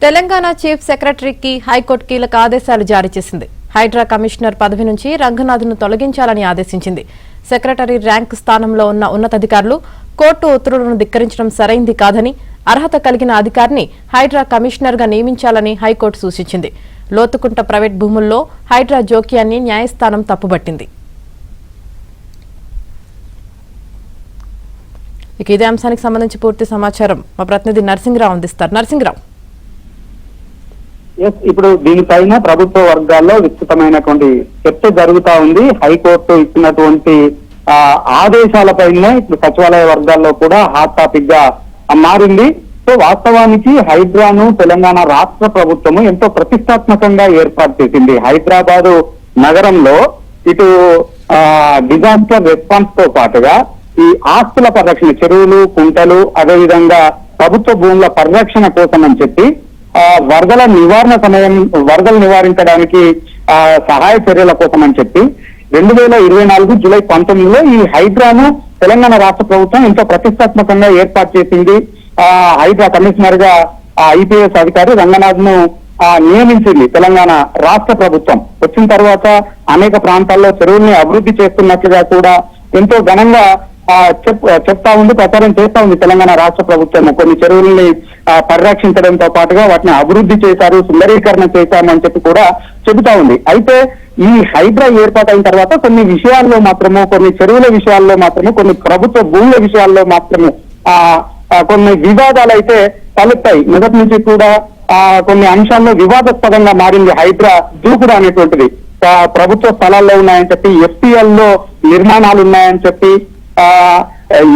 Telangana chief సెక్రటరీకి high court కీలక ఆదేశాలు జారీ చేసింది. హైడ్రా కమిషనర్ పదవి నుంచి రంగనాథ్ను తొలగించాలని ఆదేశించింది. సెక్రటరీ ర్యాంక్ స్థానంలో ఉన్న ఉన్నతాధికారులు కోర్టు ఉత్తర్వులను ధిక్కరించడం సరైంది కాదని, అర్హత కలిగిన అధికారిని హైడ్రా కమిషనర్గా నియమించాలని హైకోర్టు సూచించింది. లోతుకుంట ప్రైవేట్ భూముల్లో హైడ్రా జోక్యాన్ని న్యాయస్థానం తప్పుబట్టింది. ఇదే అంశానికి సంబంధించి పూర్తి సమాచారం మా ప్రతినిధి నరసింగరావు అందిస్తారు. నరసింగరావు, ఇప్పుడు దీనిపైన ప్రభుత్వ వర్గాల్లో విస్తృతమైనటువంటి చర్చ జరుగుతా ఉంది. హైకోర్టు ఇచ్చినటువంటి ఆదేశాలపైన ఇప్పుడు సచివాలయ వర్గాల్లో కూడా హాట్ టాపిక్ గా మారింది. సో వాస్తవానికి హైడ్రాను తెలంగాణ రాష్ట్ర ప్రభుత్వము ఎంతో ప్రతిష్టాత్మకంగా ఏర్పాటు చేసింది. హైదరాబాదు నగరంలో ఇటు డిజాస్టర్ రెస్పాన్స్ తో పాటుగా ఈ ఆస్తుల పరిరక్షణ, చెరువులు, కుంటలు, అదేవిధంగా ప్రభుత్వ భూముల పరిరక్షణ కోసం అని చెప్పి వరదల నివారించడానికి సహాయ చర్యల కోసం అని చెప్పి 2024 జూలై 19లో ఈ హైడ్రాను తెలంగాణ రాష్ట్ర ప్రభుత్వం ఎంతో ప్రతిష్టాత్మకంగా ఏర్పాటు చేసింది. హైడ్రా కమిషనర్ గా ఐపీఎస్ అధికారి రంగనాథ్ ను నియమించింది తెలంగాణ రాష్ట్ర ప్రభుత్వం. వచ్చిన తర్వాత అనేక ప్రాంతాల్లో చెరువుల్ని అభివృద్ధి చేస్తున్నట్లుగా కూడా ఎంతో ఘనంగా చెప్తా ఉంది, ప్రచారం చేస్తా ఉంది తెలంగాణ రాష్ట్ర ప్రభుత్వం. కొన్ని చెరువుల్ని పరిరక్షించడంతో పాటుగా వాటిని అభివృద్ధి చేశారు, సుందరీకరణ చేశామని చెప్పి కూడా చెబుతా ఉంది. అయితే ఈ హైడ్రా ఏర్పాటైన తర్వాత కొన్ని విషయాల్లో మాత్రము, కొన్ని చెరువుల విషయాల్లో మాత్రము, కొన్ని ప్రభుత్వ భూముల విషయాల్లో మాత్రము కొన్ని వివాదాలు అయితే తలెత్తాయి. మొదటి నుంచి కూడా కొన్ని అంశాల్లో వివాదాస్పదంగా మారింది హైడ్రా దూకుడు అనేటువంటిది. ప్రభుత్వ స్థలాల్లో ఉన్నాయని చెప్పి, ఎఫ్టీఎల్ లో నిర్మాణాలు ఉన్నాయని చెప్పి,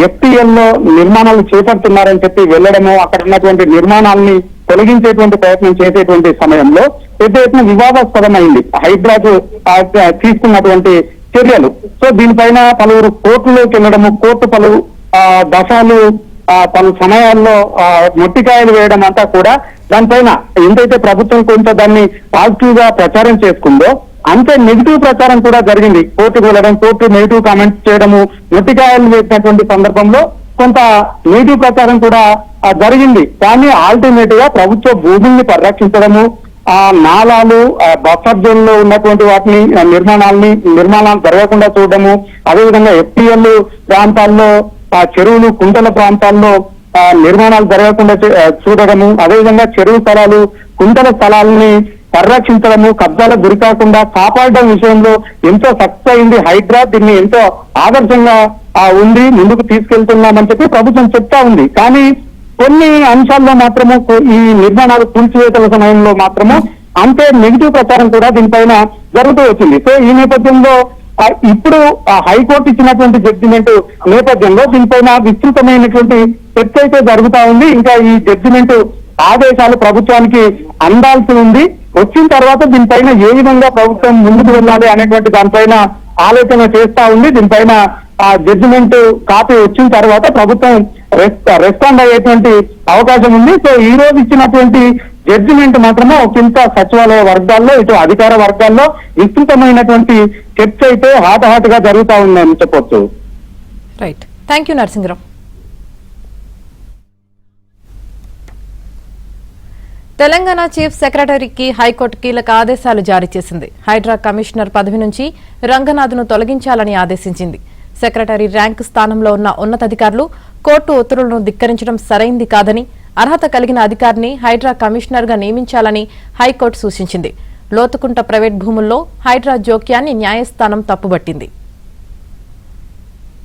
ఎఫ్టీఎల్ లో నిర్మాణాలు చేపడుతున్నారని చెప్పి వెళ్లడము, అక్కడ ఉన్నటువంటి నిర్మాణాలని తొలగించేటువంటి ప్రయత్నం చేసేటువంటి సమయంలో పెద్ద ఎత్తున వివాదాస్పదమైంది హైడ్రాకు తీసుకున్నటువంటి చర్యలు. సో దీనిపైన పలువురు కోర్టులోకి వెళ్లడము, కోర్టు పలు దశలు పలు సమయాల్లో మొట్టికాయలు వేయడం అంతా కూడా దానిపైన ఎంతైతే ప్రభుత్వం కొంత దాన్ని పాజిటివ్ గా ప్రచారం చేసుకుందో అంతే నెగిటివ్ ప్రచారం కూడా జరిగింది. కోర్టుకు వెళ్ళడం, కోర్టు నెగిటివ్ కామెంట్స్ చేయడము, మొట్టికాయలు వేసినటువంటి సందర్భంలో కొంత నెగిటివ్ ప్రచారం కూడా జరిగింది. కానీ ఆల్టర్నేట్ గా ప్రభుత్వ భూముల్ని పరిరక్షించడము, నాలాలు, బఫర్ జోన్ లో ఉన్నటువంటి వాటిని నిర్మాణాలు జరగకుండా చూడడము, అదేవిధంగా ఎఫ్టీఎల్ ప్రాంతాల్లో చెరువులు, కుంటల ప్రాంతాల్లో నిర్మాణాలు జరగకుండా చూడడము, అదేవిధంగా చెరువు స్థలాలు, కుంటల స్థలాలని పరిరక్షించడము, కబ్జాలకు గురి కాకుండా కాపాడడం విషయంలో ఎంతో సక్సెస్ అయింది హైడ్రా. దీన్ని ఎంతో ఆదర్శంగా ఉంది, ముందుకు తీసుకెళ్తున్నామని చెప్పి ప్రభుత్వం చెప్తా ఉంది. కానీ కొన్ని అంశాల్లో మాత్రము, ఈ నిర్మాణాలు కూల్చివేతల సమయంలో మాత్రము అంతే నెగిటివ్ ప్రచారం కూడా దీనిపైన జరుగుతూ వచ్చింది. సో ఈ నేపథ్యంలో ఇప్పుడు హైకోర్టు ఇచ్చినటువంటి జడ్జిమెంట్ నేపథ్యంలో దీనిపైన విస్తృతమైనటువంటి చర్చ అయితే జరుగుతా ఉంది. ఇంకా ఈ జడ్జిమెంట్ ఆదేశాలు ప్రభుత్వానికి అందాల్సి ఉంది. వచ్చిన తర్వాత దీనిపైన ఏ విధంగా ప్రభుత్వం ముందుకు వెళ్ళాలి అనేటువంటి దానిపైన ఆలోచన చేస్తా ఉంది. దీనిపైన జడ్జిమెంట్ కాపీ వచ్చిన తర్వాత ప్రభుత్వం రెస్పాండ్ అయ్యేటువంటి అవకాశం ఉంది. సో ఈ రోజు ఇచ్చినటువంటి జడ్జిమెంట్ మాత్రమే ఒకంత సచివాలయ వర్గాల్లో, ఇటు అధికార వర్గాల్లో విస్తృతమైనటువంటి చర్చ అయితే హాట్ గా జరుగుతా ఉందని చెప్పొచ్చు. Right, thank you Narasingarao. Telangana chief సెక్రటరీకి హైకోర్టు కీలక ఆదేశాలు జారీ చేసింది. హైడ్రా కమిషనర్ పదవి నుంచి రంగనాథ్ను తొలగించాలని ఆదేశించింది. సెక్రటరీ ర్యాంక్ స్థానంలో ఉన్న ఉన్నతాధికారులు కోర్టు ఉత్తర్వులను ధిక్కరించడం సరైంది కాదని, అర్హత కలిగిన అధికారిని హైడ్రా కమిషనర్ గా నియమించాలని హైకోర్టు సూచించింది. లోతుకుంట ప్రైవేట్ భూముల్లో హైడ్రా జోక్యాన్ని న్యాయస్థానం తప్పుబట్టింది.